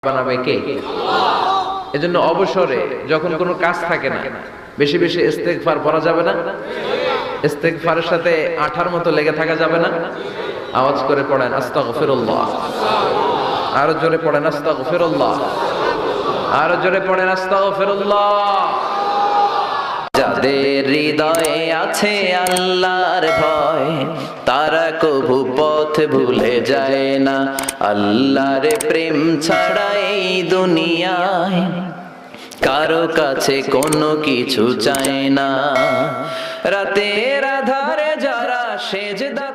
বানাবে কে? এজন্য অবসরে যখন কোনো কাজ থাকে না, বেশি বেশি ইস্তেগফার পড়া যাবে না? ইস্তেগফারের সাথে আঠার মতো লেগে থাকা যাবে না? আওয়াজ করে পড়েন আস্তাগফিরুল্লাহ। আরো জোরে পড়েন আস্তাগফিরুল্লাহ। আরো জোরে পড়েন আস্তাগফিরুল্লাহ। যাদের হৃদয়ে আছে আল্লাহর ভয়, তারা কভু পথ ভুলে যায় না। আল্লাহর প্রেম ছাড়া এই দুনিয়ায় কারো কাছে কোনো কিছু চায় না। রাতের আধারে যারা সেজদা